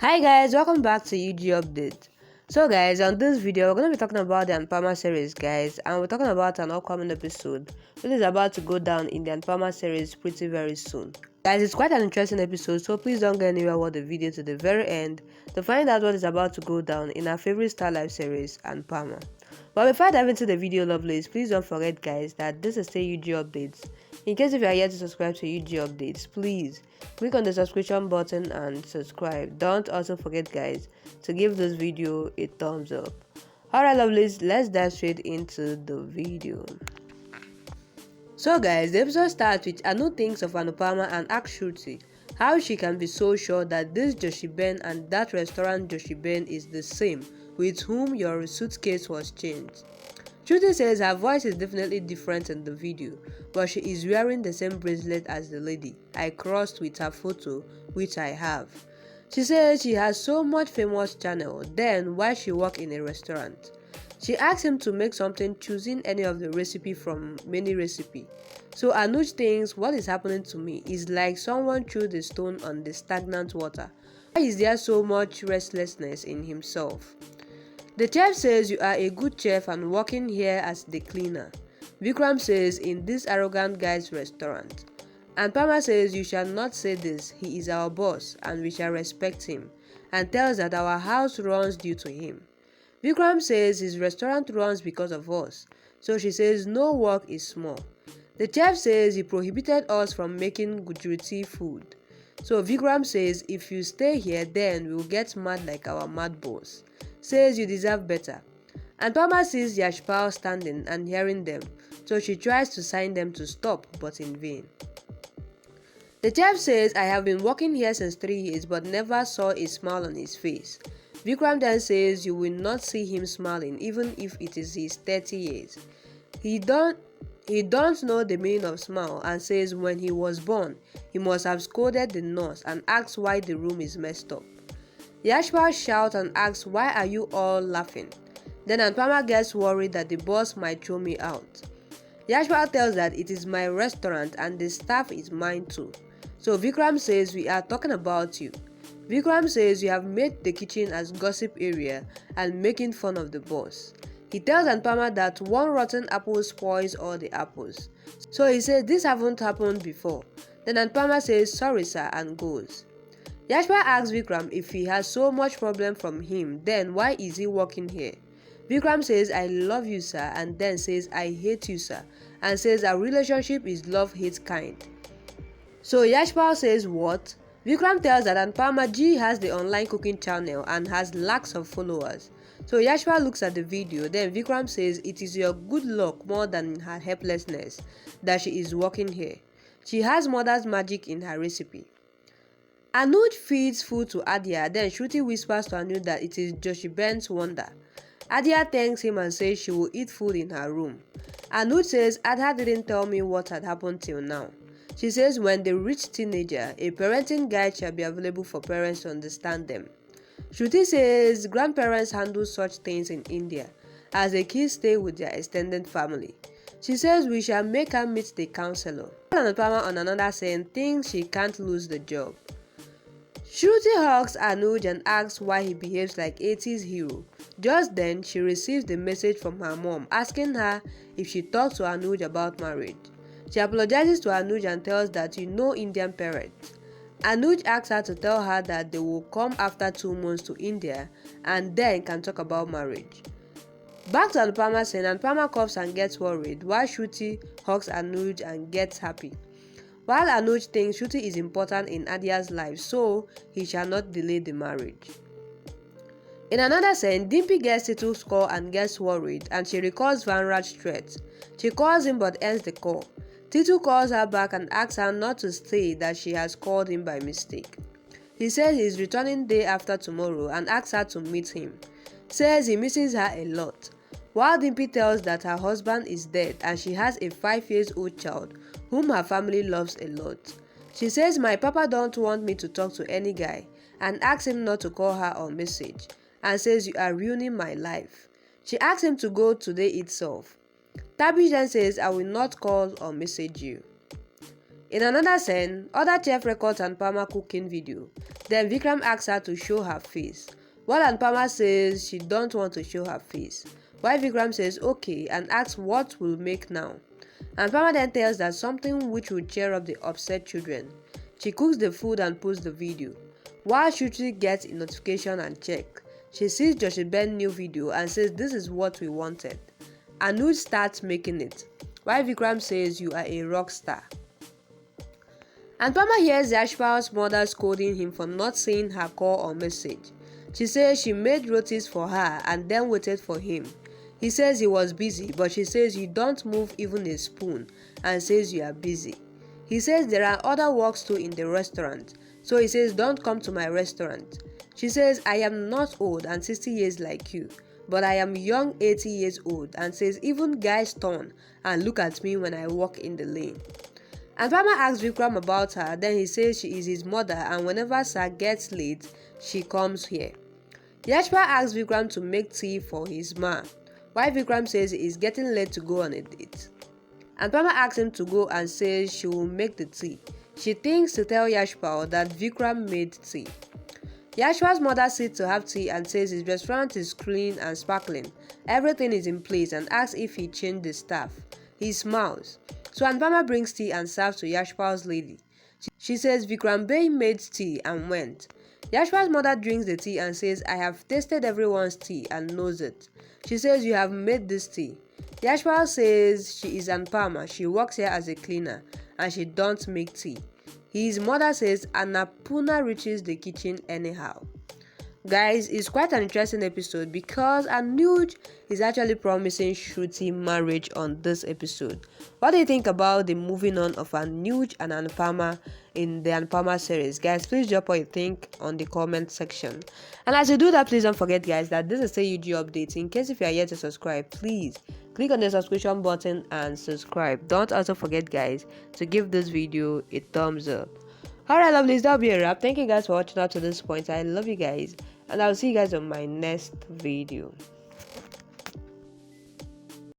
Hi guys, welcome back to UG Update. So guys, on this video we're going to be talking about the Anupama series guys, and we're talking about an upcoming episode which is about to go down in the Anupama series pretty very soon. Guys, it's quite an interesting episode, so please don't go anywhere, watch the video to the very end to find out what is about to go down in our favorite Starlife series, Anupama. But before I dive into the video lovelies, please don't forget guys that this is still UG Updates. In case if you are yet to subscribe to UG Updates, please click on the subscription button and subscribe. Don't also forget guys to give this video a thumbs up. Alright lovelies, let's dive straight into the video. So guys, the episode starts with Anu thinks of Anupama and asks Shruti how she can be so sure that this Joshiben and that restaurant Joshiben is the same with whom your suitcase was changed. Shruti says her voice is definitely different in the video, but she is wearing the same bracelet as the lady I crossed with her photo, which I have. She says she has so much famous channel, then why she work in a restaurant? She asks him to make something choosing any of the recipe from many recipe. So Anuj thinks what is happening to me is like someone threw the stone on the stagnant water. Why is there so much restlessness in himself? The chef says you are a good chef and working here as the cleaner. Vikram says in this arrogant guy's restaurant. And Anupama says you shall not say this, he is our boss and we shall respect him, and tells that our house runs due to him. Vikram says his restaurant runs because of us, so she says no work is small. The chef says he prohibited us from making Gujarati food. So Vikram says if you stay here then we will get mad like our mad boss. Says you deserve better. And Anupama sees Yash standing and hearing them, so she tries to sign them to stop but in vain. The chef says I have been working here since 3 years but never saw a smile on his face. Vikram then says you will not see him smiling even if it is his 30 years. He don't know the meaning of smile and says when he was born, he must have scolded the nurse and asked why the room is messed up. Yashpal shouts and asks why are you all laughing? Then Anupama gets worried that the boss might throw me out. Yashpal tells that it is my restaurant and the staff is mine too. So Vikram says we are talking about you. Vikram says you have made the kitchen as gossip area and making fun of the boss. He tells Anupama that one rotten apple spoils all the apples. So he says this haven't happened before. Then Anupama says sorry sir and goes. Yashpal asks Vikram if he has so much problem from him, then why is he working here? Vikram says I love you sir and then says I hate you sir and says our relationship is love-hate kind. So Yashpal says what? Vikram tells that Anupama G has the online cooking channel and has lakhs of followers. So Yashpal looks at the video, then Vikram says it is your good luck more than her helplessness that she is working here. She has mother's magic in her recipe. Anuj feeds food to Adia, then Shruti whispers to Anuj that it is Joshiben's wonder. Adia thanks him and says she will eat food in her room. Anuj says Ada didn't tell me what had happened till now. She says when they reach teenager, a parenting guide shall be available for parents to understand them. Shruti says grandparents handle such things in India, as the kids stay with their extended family. She says we shall make her meet the counselor. Anupama on another saying thinks she can't lose the job. Shruti hugs Anuj and asks why he behaves like 80s hero. Just then, she receives the message from her mom asking her if she talks to Anuj about marriage. She apologizes to Anuj and tells that you know Indian parents. Anuj asks her to tell her that they will come after 2 months to India and then can talk about marriage. Back to Anupama saying Anupama coughs and gets worried while Shruti hugs Anuj and gets happy. While Anuj thinks Shruti is important in Adia's life, so he shall not delay the marriage. In another scene, Dimpy gets Titu's call and gets worried and she recalls Vanraj's threat. She calls him but ends the call. Titu calls her back and asks her not to say that she has called him by mistake. He says he is returning day after tomorrow and asks her to meet him. Says he misses her a lot. While Dimpy tells that her husband is dead and she has a 5-year-old child whom her family loves a lot. She says my papa don't want me to talk to any guy and asks him not to call her or message and says you are ruining my life. She asks him to go today itself. Tabish then says I will not call or message you. In another scene, other chef records Anupama cooking video. Then Vikram asks her to show her face. While Anupama says she don't want to show her face. While Vikram says okay and asks what will make now. Anupama then tells that something which will cheer up the upset children. She cooks the food and posts the video. While Shruti gets a notification and check, she sees Josh Ben's new video and says this is what we wanted. Anuj starts making it, while Vikram says you are a rock star. Anupama hears Yashpal's mother scolding him for not seeing her call or message. She says she made rotis for her and then waited for him. He says he was busy, but she says you don't move even a spoon and says you are busy. He says there are other works too in the restaurant, so he says don't come to my restaurant. She says I am not old and 60 years like you, but I am young 80 years old, and says even guys turn and look at me when I walk in the lane. Anupama asks Vikram about her, then he says she is his mother and whenever Sir gets late, she comes here. Yashpal asks Vikram to make tea for his ma, while Vikram says he is getting late to go on a date. Anupama asks him to go and says she will make the tea. She thinks to tell Yashpal that Vikram made tea. Yashpal's mother sits to have tea and says his restaurant is clean and sparkling. Everything is in place and asks if he changed the staff. He smiles. So Anupama brings tea and serves to Yashpal's lady. She says Vikram Bey made tea and went. Yashpal's mother drinks the tea and says I have tasted everyone's tea and knows it. She says you have made this tea. Yashpal says she is Anupama, she works here as a cleaner and she don't make tea. His mother says Annapurna reaches the kitchen anyhow. Guys, it's quite an interesting episode because Anuj is actually promising Shruti marriage on this episode. What do you think about the moving on of Anuj and Anupama in the Anupama series? Guys, please drop what you think on the comment section. And as you do that, please don't forget, guys, that this is a UG update. In case if you are yet to subscribe, please click on the subscription button and subscribe. Don't also forget, guys, to give this video a thumbs up. Alright, lovelies, that'll be a wrap. Thank you guys for watching up to this point. I love you guys, and I'll see you guys on my next video.